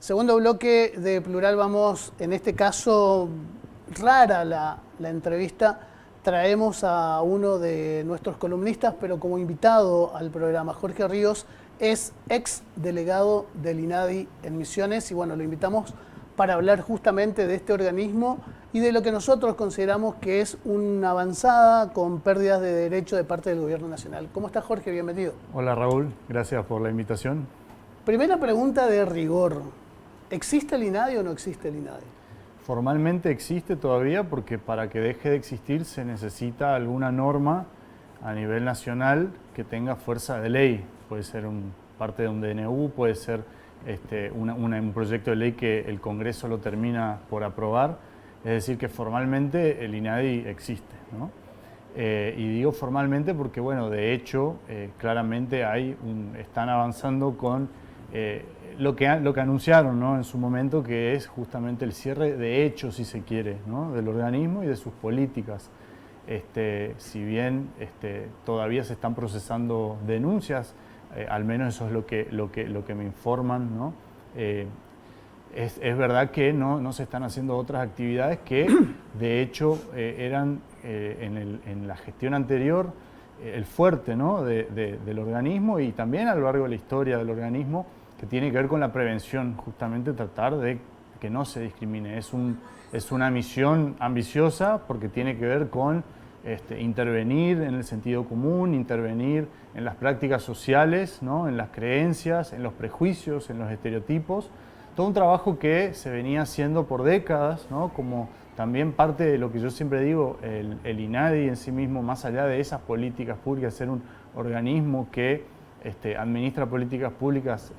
Segundo bloque de Plural, vamos, en este caso, rara la entrevista. Traemos a uno de nuestros columnistas, pero como invitado al programa. Jorge Ríos es ex delegado del INADI en Misiones y bueno, lo invitamos para hablar justamente de este organismo y de lo que nosotros consideramos que es una avanzada con pérdidas de derecho de parte del gobierno nacional. ¿Cómo está, Jorge? Bienvenido. Hola, Raúl. Gracias por la invitación. Primera pregunta de rigor. ¿Existe el INADI o no existe el INADI? Formalmente existe todavía porque para que deje de existir se necesita alguna norma a nivel nacional que tenga fuerza de ley. Puede ser parte de un DNU, puede ser un proyecto de ley que el Congreso lo termina por aprobar. Es decir, que formalmente el INADI existe, ¿no? Y digo formalmente porque, bueno, de hecho, claramente están avanzando con lo que anunciaron, ¿no?, en su momento, que es justamente el cierre de hecho, si se quiere, ¿no?, del organismo y de sus políticas. Si bien todavía se están procesando denuncias, al menos eso es lo que me informan, ¿no? Es verdad que no se están haciendo otras actividades que de hecho eran en la gestión anterior el fuerte, ¿no?, del organismo y también a lo largo de la historia del organismo, que tiene que ver con la prevención, justamente tratar de que no se discrimine. Es una misión ambiciosa porque tiene que ver con intervenir en el sentido común, intervenir en las prácticas sociales, ¿no?, en las creencias, en los prejuicios, en los estereotipos. Todo un trabajo que se venía haciendo por décadas, ¿no?, como también parte de lo que yo siempre digo, el INADI en sí mismo, más allá de esas políticas públicas, ser un organismo que administra políticas públicas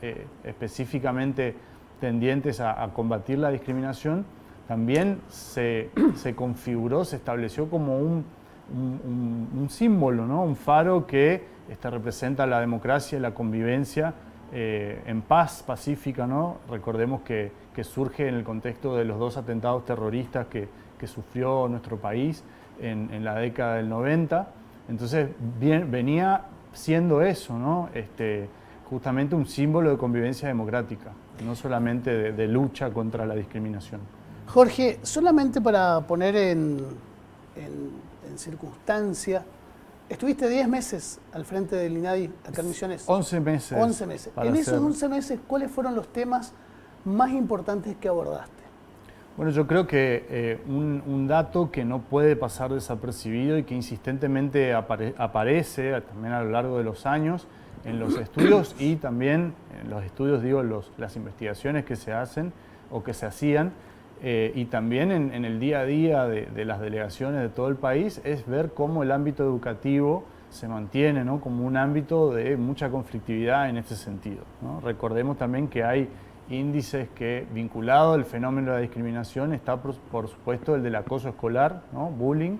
específicamente tendientes a combatir la discriminación, también se configuró, se estableció como un símbolo, ¿no?, un faro que representa la democracia y la convivencia en paz pacífica, ¿no? Recordemos que surge en el contexto de los 2 atentados terroristas que sufrió nuestro país en la década del 90. Entonces venía siendo eso, ¿no?, justamente un símbolo de convivencia democrática, no solamente de lucha contra la discriminación. Jorge, solamente para poner en circunstancia, estuviste 10 meses al frente del INADI acá en Misiones. 11 meses. 11 meses. En esos 11 meses, ¿cuáles fueron los temas más importantes que abordaste? Bueno, yo creo que un dato que no puede pasar desapercibido y que insistentemente aparece también a lo largo de los años en los estudios y también en los estudios, digo, las investigaciones que se hacen o que se hacían y también en el día a día de las delegaciones de todo el país, es ver cómo el ámbito educativo se mantiene, ¿no?, como un ámbito de mucha conflictividad en este sentido, ¿no? Recordemos también que hay índices que, vinculado al fenómeno de la discriminación, está por supuesto el del acoso escolar, ¿no?, bullying,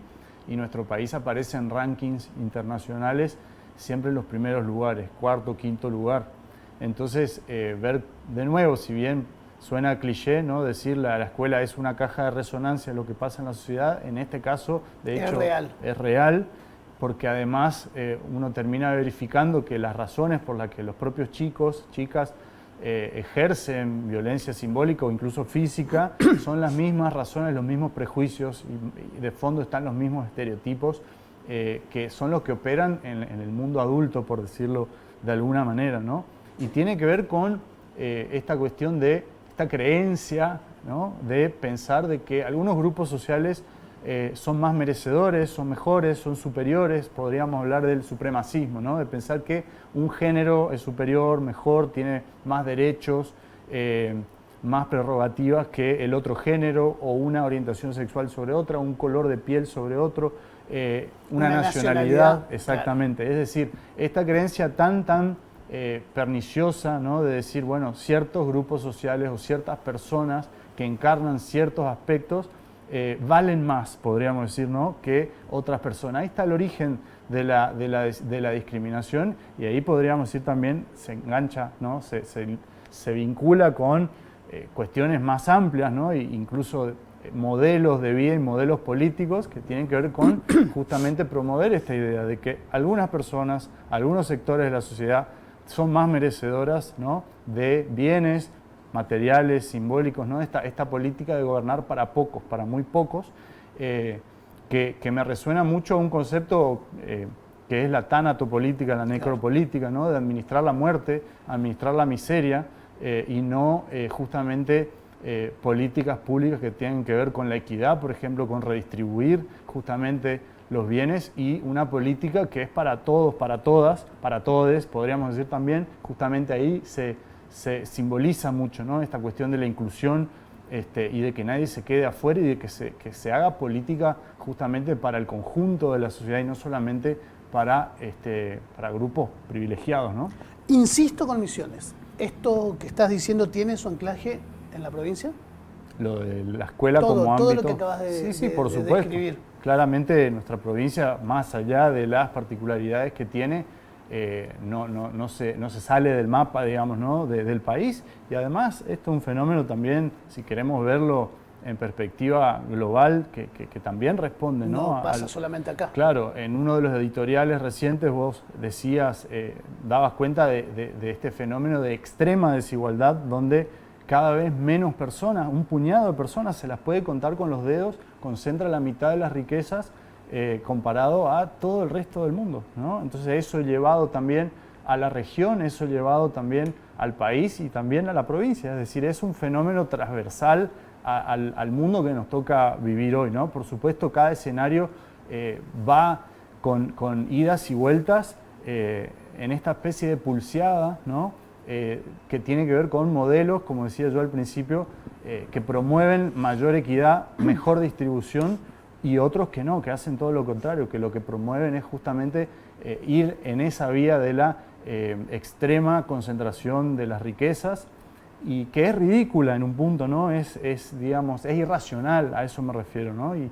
y nuestro país aparece en rankings internacionales siempre en los primeros lugares, 4º, 5º lugar. Entonces, ver de nuevo, si bien suena cliché, ¿no?, decir la escuela es una caja de resonancia de lo que pasa en la sociedad, en este caso, de hecho, es real, porque además uno termina verificando que las razones por las que los propios chicos, chicas, ejercen violencia simbólica o incluso física, son las mismas razones, los mismos prejuicios y de fondo están los mismos estereotipos que son los que operan en el mundo adulto, por decirlo de alguna manera, ¿no? Y tiene que ver con esta cuestión de esta creencia, ¿no?, de pensar de que algunos grupos sociales son más merecedores, son mejores, son superiores. Podríamos hablar del supremacismo, ¿no?, de pensar que un género es superior, mejor, tiene más derechos, más prerrogativas que el otro género, o una orientación sexual sobre otra, un color de piel sobre otro, una nacionalidad, exactamente. Claro. Es decir, esta creencia tan perniciosa, ¿no?, de decir, bueno, ciertos grupos sociales o ciertas personas que encarnan ciertos aspectos valen más, podríamos decir, ¿no?, que otras personas. Ahí está el origen de la discriminación y ahí podríamos decir también se engancha, ¿no?, se vincula con cuestiones más amplias, ¿no?, e incluso modelos de vida y modelos políticos que tienen que ver con justamente promover esta idea de que algunas personas, algunos sectores de la sociedad son más merecedoras, ¿no?, de bienes materiales, simbólicos, ¿no? Esta política de gobernar para pocos, para muy pocos, que me resuena mucho a un concepto que es la tanatopolítica, la necropolítica, ¿no? De administrar la muerte, administrar la miseria y no justamente políticas públicas que tienen que ver con la equidad, por ejemplo, con redistribuir justamente los bienes, y una política que es para todos, para todas, para todes, podríamos decir también. Justamente ahí se simboliza mucho, ¿no? Esta cuestión de la inclusión y de que nadie se quede afuera, y de que se haga política justamente para el conjunto de la sociedad y no solamente para grupos privilegiados, ¿no? Insisto con Misiones, ¿esto que estás diciendo tiene su anclaje en la provincia? Lo de la escuela como ámbito. Todo lo que acabas de por supuesto. describir. Claramente nuestra provincia, más allá de las particularidades que tiene, no se sale del mapa, digamos, ¿no? del país. Y además esto es un fenómeno también, si queremos verlo en perspectiva global, que también responde, ¿no? No pasa solamente acá. Claro, en uno de los editoriales recientes vos decías, dabas cuenta de este fenómeno de extrema desigualdad, donde cada vez menos personas, un puñado de personas, se las puede contar con los dedos, concentra la mitad de las riquezas comparado a todo el resto del mundo, ¿no? Entonces eso llevado también a la región, eso llevado también al país y también a la provincia. Es decir, es un fenómeno transversal al mundo que nos toca vivir hoy, ¿no? Por supuesto, cada escenario va con idas y vueltas en esta especie de pulseada, ¿no? Que tiene que ver con modelos, como decía yo al principio, que promueven mayor equidad, mejor distribución, y otros que no, que hacen todo lo contrario, que lo que promueven es justamente ir en esa vía de la extrema concentración de las riquezas, y que es ridícula en un punto, ¿no? Digamos, es irracional, a eso me refiero, ¿no? Y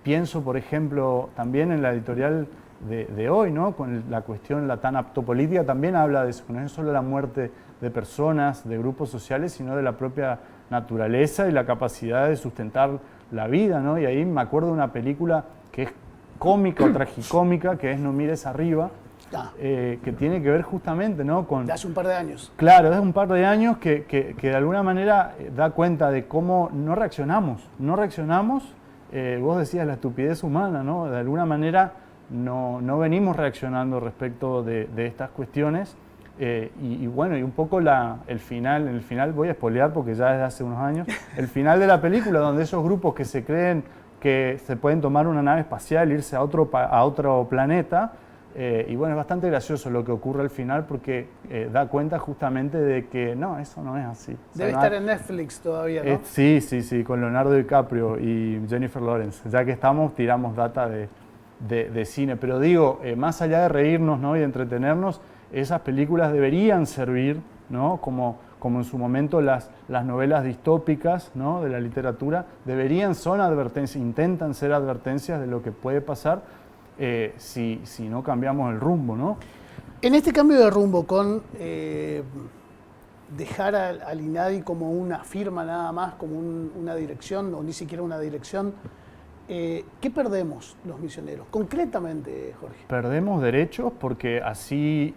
pienso, por ejemplo, también en la editorial de hoy, ¿no? Con la cuestión, la tanatopolítica, también habla de eso, no es solo la muerte de personas, de grupos sociales, sino de la propia naturaleza y la capacidad de sustentar la vida, ¿no? Y ahí me acuerdo de una película que es cómica o tragicómica, que es No mires arriba, que tiene que ver justamente, ¿no? Con... De hace un par de años. Claro, es un par de años que de alguna manera da cuenta de cómo no reaccionamos. Vos decías la estupidez humana, ¿no? De alguna manera no venimos reaccionando respecto de estas cuestiones. Y bueno, y un poco el final voy a spoilear porque ya es de hace unos años, el final de la película, donde esos grupos que se creen que se pueden tomar una nave espacial e irse a otro planeta, y bueno, es bastante gracioso lo que ocurre al final, porque da cuenta justamente de que no, eso no es así. Debe estar en Netflix todavía, ¿no? Sí, con Leonardo DiCaprio y Jennifer Lawrence. Ya que estamos, tiramos data de cine. Pero digo, más allá de reírnos, ¿no? y de entretenernos, esas películas deberían servir, ¿no? como en su momento las novelas distópicas, ¿no? de la literatura, son advertencias, intentan ser advertencias de lo que puede pasar si no cambiamos el rumbo, ¿no? En este cambio de rumbo, con dejar al INADI como una firma nada más, como una dirección, o ni siquiera una dirección, ¿qué perdemos los misioneros? Concretamente, Jorge. Perdemos derechos porque así...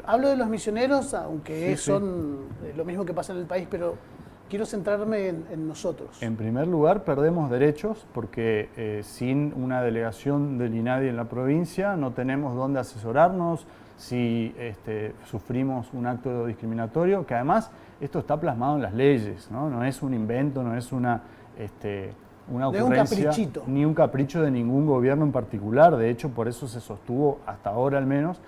Hablo de los misioneros, aunque son lo mismo que pasa en el país, pero quiero centrarme en nosotros. En primer lugar, perdemos derechos porque sin una delegación del INADI en la provincia no tenemos dónde asesorarnos si sufrimos un acto discriminatorio, que además esto está plasmado en las leyes, ¿no? No es un invento, no es una ocurrencia, ni un capricho de ningún gobierno en particular. De hecho, por eso se sostuvo hasta ahora al menos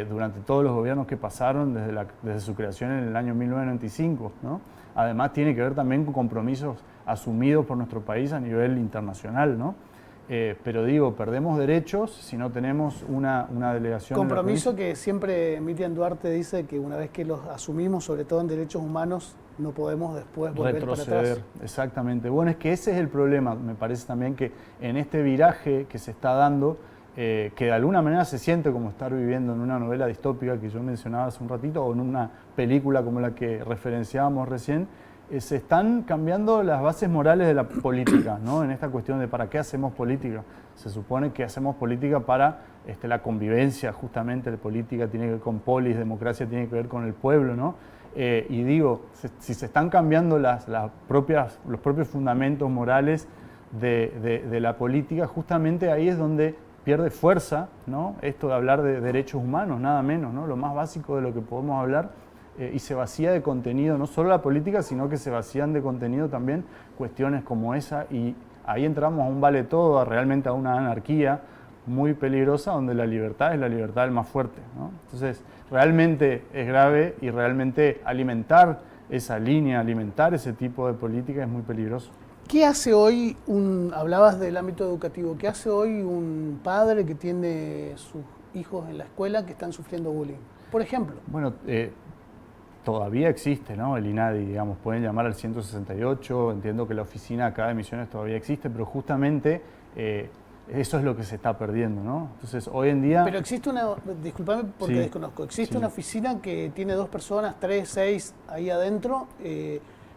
durante todos los gobiernos que pasaron desde su creación en el año 1995, ¿no? Además tiene que ver también con compromisos asumidos por nuestro país a nivel internacional, ¿no? Pero digo, perdemos derechos si no tenemos una delegación. Compromiso que siempre Miriam Duarte dice que una vez que los asumimos, sobre todo en derechos humanos, no podemos después volver retroceder, para atrás. Exactamente. Bueno, es que ese es el problema. Me parece también que en este viraje que se está dando, que de alguna manera se siente como estar viviendo en una novela distópica que yo mencionaba hace un ratito, o en una película como la que referenciábamos recién, se están cambiando las bases morales de la política, ¿no? En esta cuestión de para qué hacemos política. Se supone que hacemos política para la convivencia, justamente la política tiene que ver con polis, democracia tiene que ver con el pueblo, ¿no? Y digo, si se están cambiando los propios fundamentos morales de la política, justamente ahí es donde pierde fuerza, ¿no? Esto de hablar de derechos humanos, nada menos, ¿no? Lo más básico de lo que podemos hablar, y se vacía de contenido no solo la política, sino que se vacían de contenido también cuestiones como esa, y ahí entramos a un vale todo, realmente a una anarquía muy peligrosa, donde la libertad es la libertad del más fuerte, ¿no? Entonces, realmente es grave, y realmente alimentar esa línea, alimentar ese tipo de política es muy peligroso. ¿Qué hace hoy hablabas del ámbito educativo, qué hace hoy un padre que tiene sus hijos en la escuela que están sufriendo bullying, por ejemplo? Bueno, todavía existe, ¿no? El INADI, digamos, pueden llamar al 168, entiendo que la oficina acá de Misiones todavía existe, pero justamente eso es lo que se está perdiendo, ¿no? Entonces, hoy en día... Pero existe discúlpame porque desconozco, existe una oficina que tiene 2 personas, 3, 6 ahí adentro,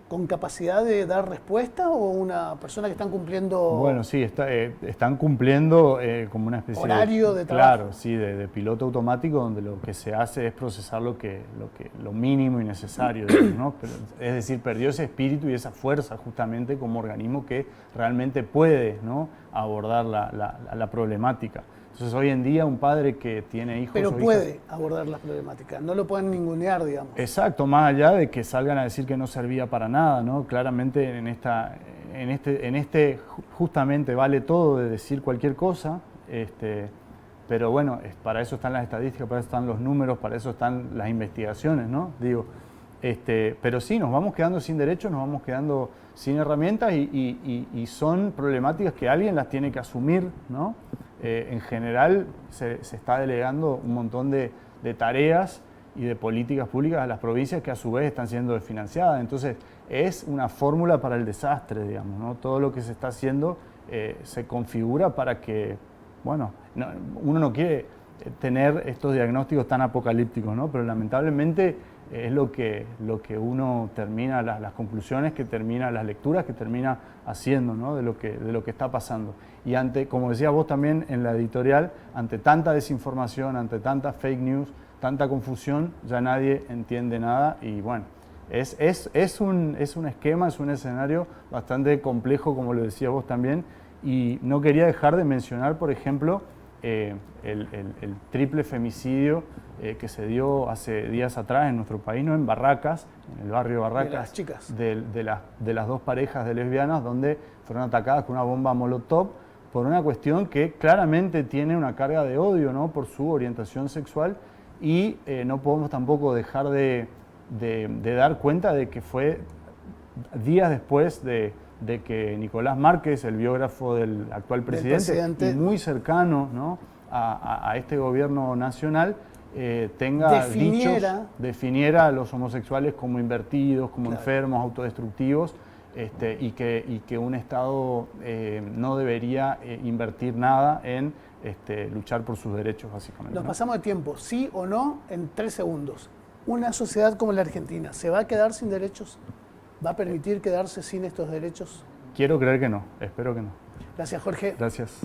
con capacidad de dar respuesta, o una persona que están cumpliendo... Bueno, sí, están cumpliendo como una especie horario de trabajo. Claro, sí, de piloto automático, donde lo que se hace es procesar lo mínimo y necesario, ¿no? Es decir, perdió ese espíritu y esa fuerza justamente como organismo que realmente puede, ¿no?, abordar la problemática. Entonces, hoy en día un padre que tiene hijos... Pero puede abordar la problemática, no lo pueden ningunear, digamos. Exacto, más allá de que salgan a decir que no servía para nada, ¿no? Claramente justamente vale todo de decir cualquier cosa, pero bueno, para eso están las estadísticas, para eso están los números, para eso están las investigaciones, ¿no? Digo, pero sí, nos vamos quedando sin derechos, nos vamos quedando sin herramientas, y son problemáticas que alguien las tiene que asumir, ¿no? En general se está delegando un montón de tareas y de políticas públicas a las provincias, que a su vez están siendo desfinanciadas. Entonces es una fórmula para el desastre, digamos, ¿no? Todo lo que se está haciendo se configura para que, bueno, uno no quiere tener estos diagnósticos tan apocalípticos, ¿no? Pero lamentablemente es lo que uno termina, las conclusiones que termina, las lecturas que termina haciendo, ¿no?, de lo que está pasando. Y como decías vos también en la editorial, ante tanta desinformación, ante tanta fake news, tanta confusión, ya nadie entiende nada, y bueno, es un esquema, es un escenario bastante complejo, como lo decías vos también, y no quería dejar de mencionar, por ejemplo, el triple femicidio que se dio hace días atrás en nuestro país, ¿no?, en Barracas, en el barrio Barracas, de las chicas, de las 2 parejas de lesbianas, donde fueron atacadas con una bomba molotov por una cuestión que claramente tiene una carga de odio, ¿no?, por su orientación sexual, y no podemos tampoco dejar de dar cuenta de que fue días después de que Nicolás Márquez, el biógrafo del actual presidente, y muy cercano, ¿no?, a este gobierno nacional, definiera a los homosexuales como invertidos, como enfermos, autodestructivos, y que un Estado no debería invertir nada en luchar por sus derechos, básicamente. Nos pasamos de tiempo, sí o no, en 3 segundos. Una sociedad como la Argentina, ¿se va a quedar sin derechos? ¿Va a permitir quedarse sin estos derechos? Quiero creer que no, espero que no. Gracias, Jorge. Gracias.